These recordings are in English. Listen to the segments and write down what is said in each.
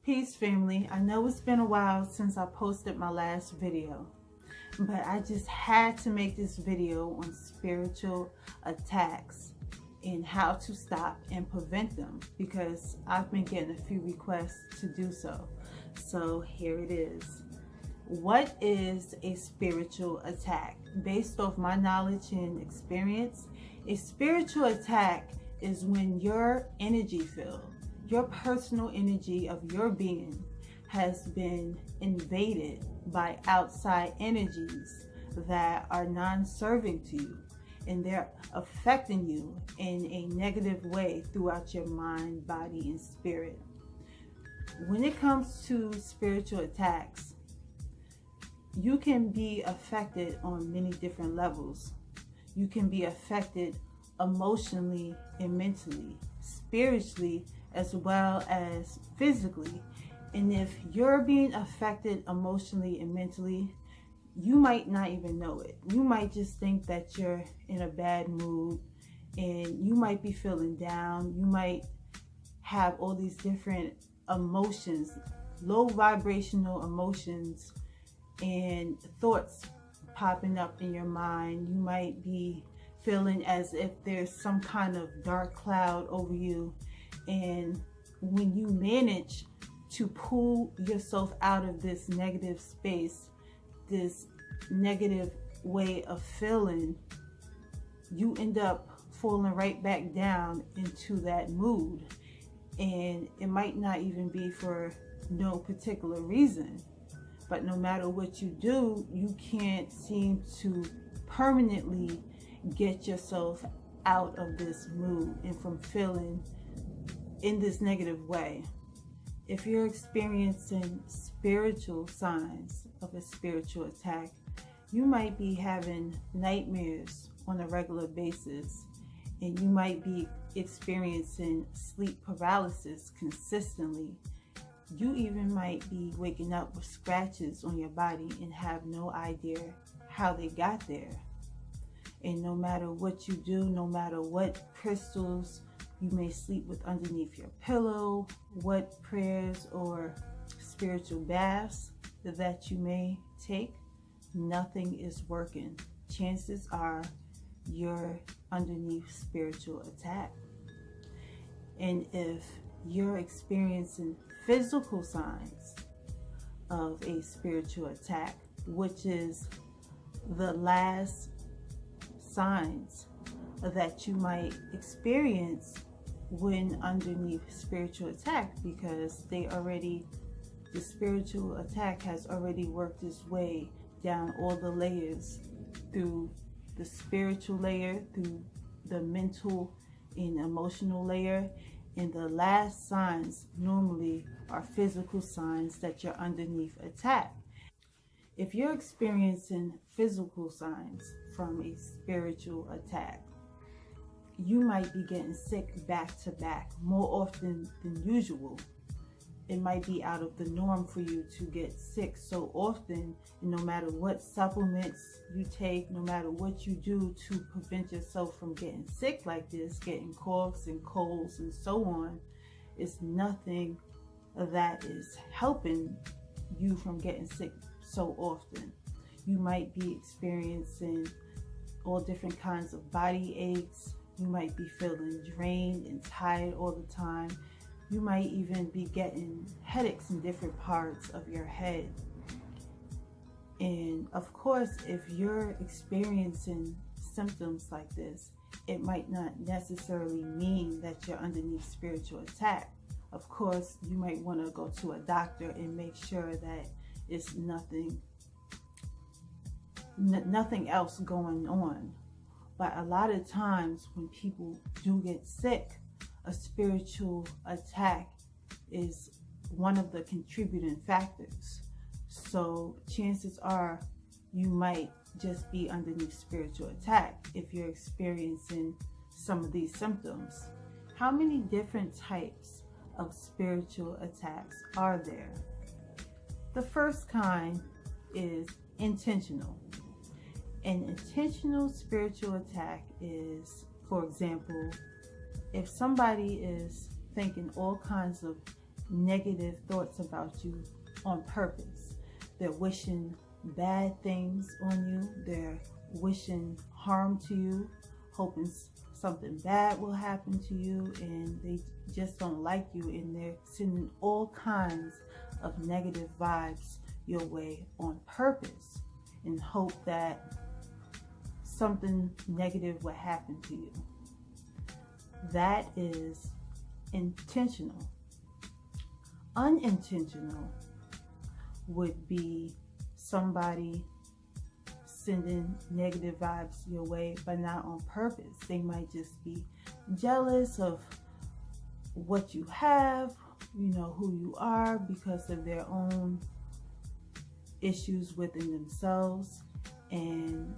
Peace, family. I know it's been a while since I posted my last video, but I just had to make this video on spiritual attacks and how to stop and prevent them, because I've been getting a few requests to do so. So here it is. What is a spiritual attack? Based off my knowledge and experience, a spiritual attack is when your energy field, your personal energy of your being, has been invaded by outside energies that are non-serving to you, and they're affecting you in a negative way throughout your mind, body, and spirit. When it comes to spiritual attacks, you can be affected on many different levels. You can be affected emotionally and mentally, spiritually, as well as physically. And if you're being affected emotionally and mentally, you might not even know it. You might just think that you're in a bad mood, and you might be feeling down. You might have all these different emotions, low vibrational emotions and thoughts popping up in your mind. You might be feeling as if there's some kind of dark cloud over you, and when you manage to pull yourself out of this negative space, this negative way of feeling, you end up falling right back down into that mood. And it might not even be for no particular reason, but no matter what you do, you can't seem to permanently get yourself out of this mood and from feeling in this negative way. If you're experiencing spiritual signs of a spiritual attack, you might be having nightmares on a regular basis, and you might be experiencing sleep paralysis consistently. You even might be waking up with scratches on your body and have no idea how they got there. And no matter what you do, no matter what crystals you may sleep with underneath your pillow, what prayers or spiritual baths that you may take, nothing is working. Chances are you're underneath spiritual attack. And if you're experiencing physical signs of a spiritual attack, which is the last signs that you might experience when underneath spiritual attack, because the spiritual attack has already worked its way down all the layers, through the spiritual layer, through the mental and emotional layer, and the last signs normally are physical signs that you're underneath attack. If you're experiencing physical signs from a spiritual attack, you might be getting sick back to back more often than usual. It might be out of the norm for you to get sick so often, and no matter what supplements you take, no matter what you do to prevent yourself from getting sick like this, getting coughs and colds and so on, it's nothing that is helping you from getting sick so often. You might be experiencing all different kinds of body aches. You might be feeling drained and tired all the time. You might even be getting headaches in different parts of your head. And of course, if you're experiencing symptoms like this, it might not necessarily mean that you're underneath spiritual attack. Of course, you might want to go to a doctor and make sure that it's nothing else going on. But a lot of times when people do get sick, a spiritual attack is one of the contributing factors. So chances are you might just be underneath spiritual attack if you're experiencing some of these symptoms. How many different types of spiritual attacks are there? The first kind is intentional. An intentional spiritual attack is, for example, if somebody is thinking all kinds of negative thoughts about you on purpose. They're wishing bad things on you. They're wishing harm to you, hoping something bad will happen to you, and they just don't like you, and they're sending all kinds of negative vibes your way on purpose in hope that something negative will happen to you. That is intentional. Unintentional would be somebody sending negative vibes your way, but not on purpose. They might just be jealous of what you have, who you are, because of their own issues within themselves, and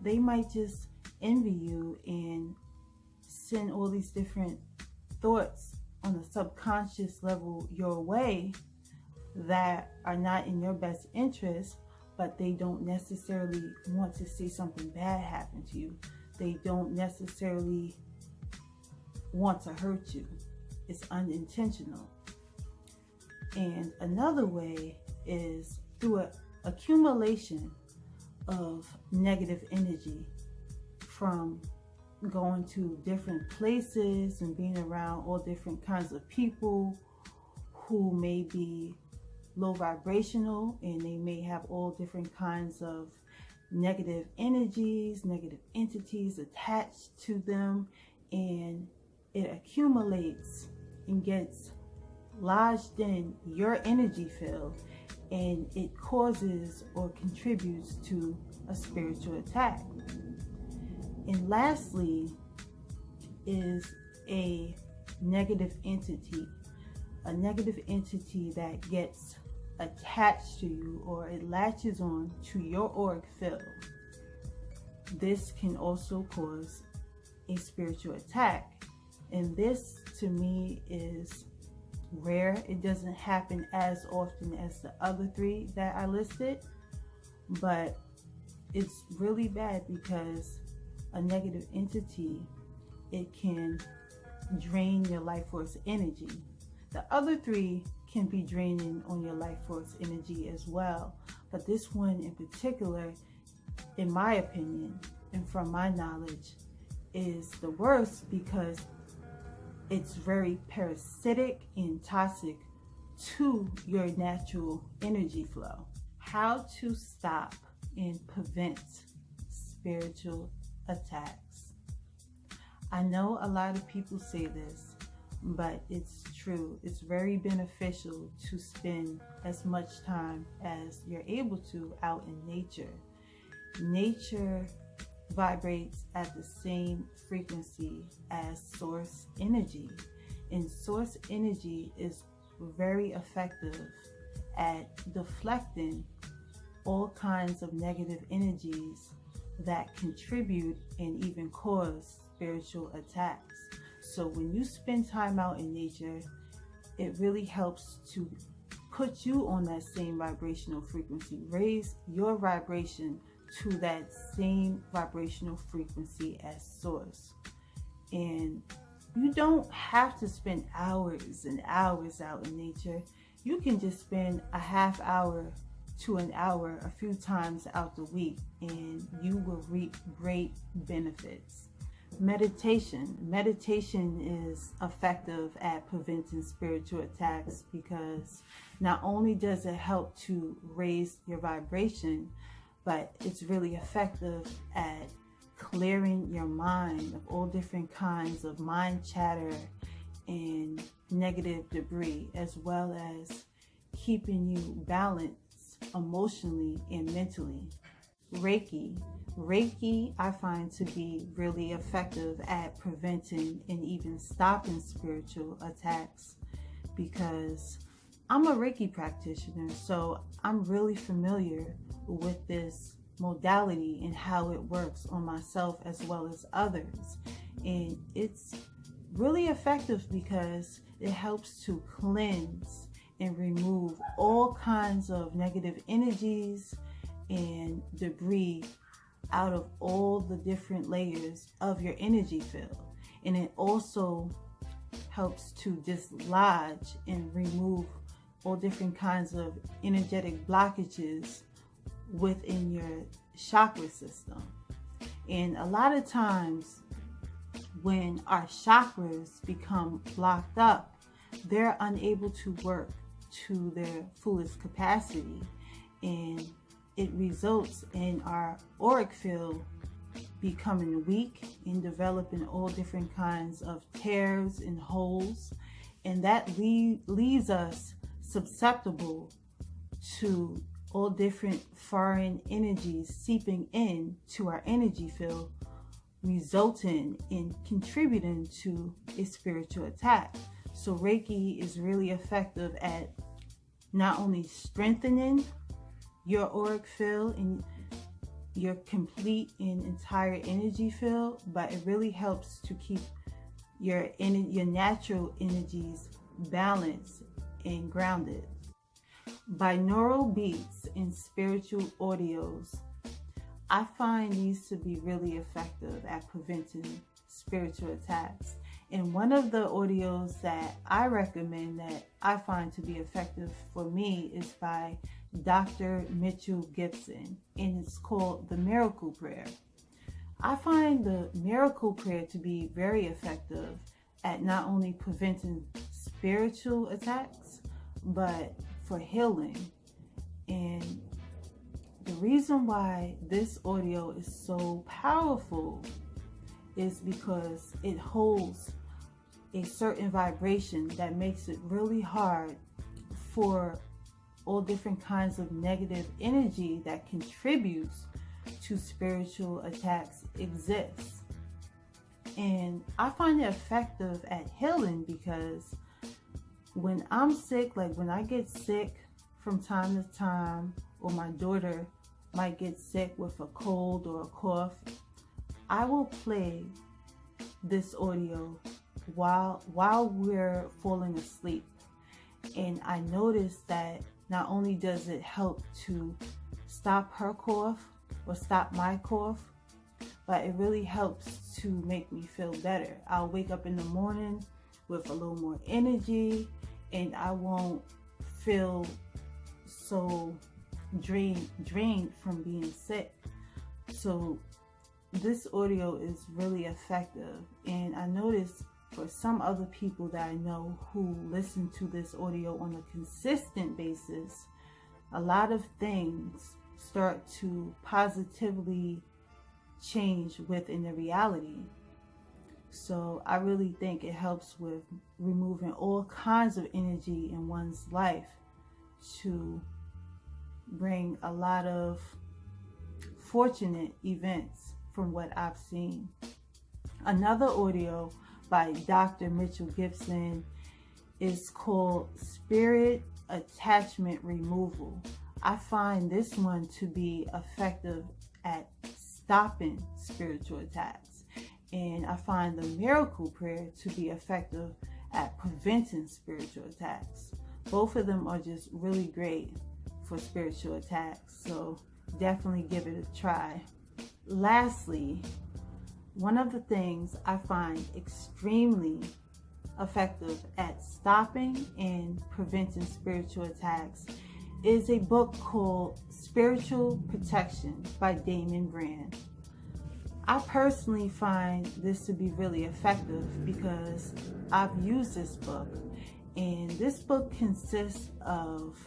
they might just envy you and send all these different thoughts on a subconscious level your way that are not in your best interest, but they don't necessarily want to see something bad happen to you. They don't necessarily want to hurt you. It's unintentional. And another way is through an accumulation of negative energy from going to different places and being around all different kinds of people who may be low vibrational, and they may have all different kinds of negative energies, negative entities attached to them, and it accumulates and gets lodged in your energy field, and it causes or contributes to a spiritual attack. And lastly is a negative entity that gets attached to you, or it latches on to your auric field. This can also cause a spiritual attack, and this to me is rare. It doesn't happen as often as the other three that I listed, but it's really bad because a negative entity, it can drain your life force energy. The other three can be draining on your life force energy as well, but this one in particular, in my opinion and from my knowledge, is the worst because it's very parasitic and toxic to your natural energy flow. How to stop and prevent spiritual attacks. I know a lot of people say this, but it's true. It's very beneficial to spend as much time as you're able to out in nature. Nature vibrates at the same frequency as source energy, and source energy is very effective at deflecting all kinds of negative energies that contribute and even cause spiritual attacks. So when you spend time out in nature, it really helps to put you on that same vibrational frequency, raise your vibration to that same vibrational frequency as source. And you don't have to spend hours and hours out in nature. You can just spend a half hour to an hour a few times out the week, and you will reap great benefits. Meditation is effective at preventing spiritual attacks because not only does it help to raise your vibration, but it's really effective at clearing your mind of all different kinds of mind chatter and negative debris, as well as keeping you balanced emotionally and mentally. Reiki I find to be really effective at preventing and even stopping spiritual attacks because I'm a Reiki practitioner, so I'm really familiar with this modality and how it works on myself as well as others. And it's really effective because it helps to cleanse and remove all kinds of negative energies and debris out of all the different layers of your energy field. And it also helps to dislodge and remove all different kinds of energetic blockages within your chakra system. And a lot of times when our chakras become blocked up, they're unable to work to their fullest capacity, and it results in our auric field becoming weak and developing all different kinds of tears and holes, and that leaves us susceptible to all different foreign energies seeping in to our energy field, resulting in contributing to a spiritual attack. So Reiki is really effective at not only strengthening your auric field and your complete and entire energy field, but it really helps to keep your natural energies balanced and grounded. Binaural beats and spiritual audios, I find these to be really effective at preventing spiritual attacks. And one of the audios that I recommend that I find to be effective for me is by Dr. Mitchell Gibson, and it's called The Miracle Prayer. I find the Miracle Prayer to be very effective at not only preventing spiritual attacks, but for healing. And the reason why this audio is so powerful is because it holds a certain vibration that makes it really hard for all different kinds of negative energy that contributes to spiritual attacks exists. And I find it effective at healing because when I'm sick, like when I get sick from time to time, or my daughter might get sick with a cold or a cough, I will play this audio while we're falling asleep. And I noticed that not only does it help to stop her cough or stop my cough, but it really helps to make me feel better. I'll wake up in the morning with a little more energy, and I won't feel so drained from being sick. So this audio is really effective, and I noticed for some other people that I know who listen to this audio on a consistent basis, a lot of things start to positively change within the reality. So I really think it helps with removing all kinds of energy in one's life to bring a lot of fortunate events from what I've seen. Another audio by Dr. Mitchell Gibson is called Spirit Attachment Removal. I find this one to be effective at stopping spiritual attacks, and I find the Miracle Prayer to be effective at preventing spiritual attacks. Both of them are just really great for spiritual attacks, so definitely give it a try. Lastly, one of the things I find extremely effective at stopping and preventing spiritual attacks is a book called Spiritual Protection by Damon Brand. I personally find this to be really effective because I've used this book, and this book consists of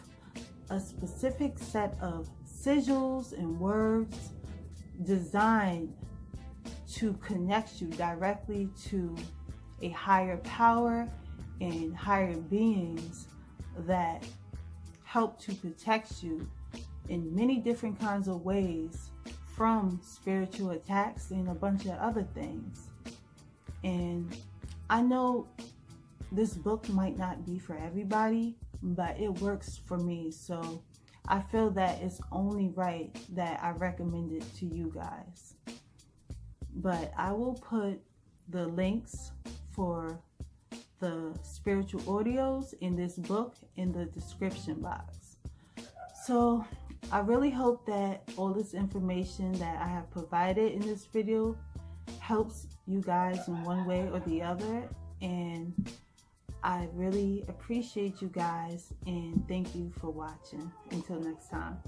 a specific set of sigils and words designed to connect you directly to a higher power and higher beings that help to protect you in many different kinds of ways from spiritual attacks and a bunch of other things. And I know this book might not be for everybody, but it works for me, so I feel that it's only right that I recommend it to you guys. But I will put the links for the spiritual audios in this book in the description box. So I really hope that all this information that I have provided in this video helps you guys in one way or the other. And I really appreciate you guys, and thank you for watching. Until next time.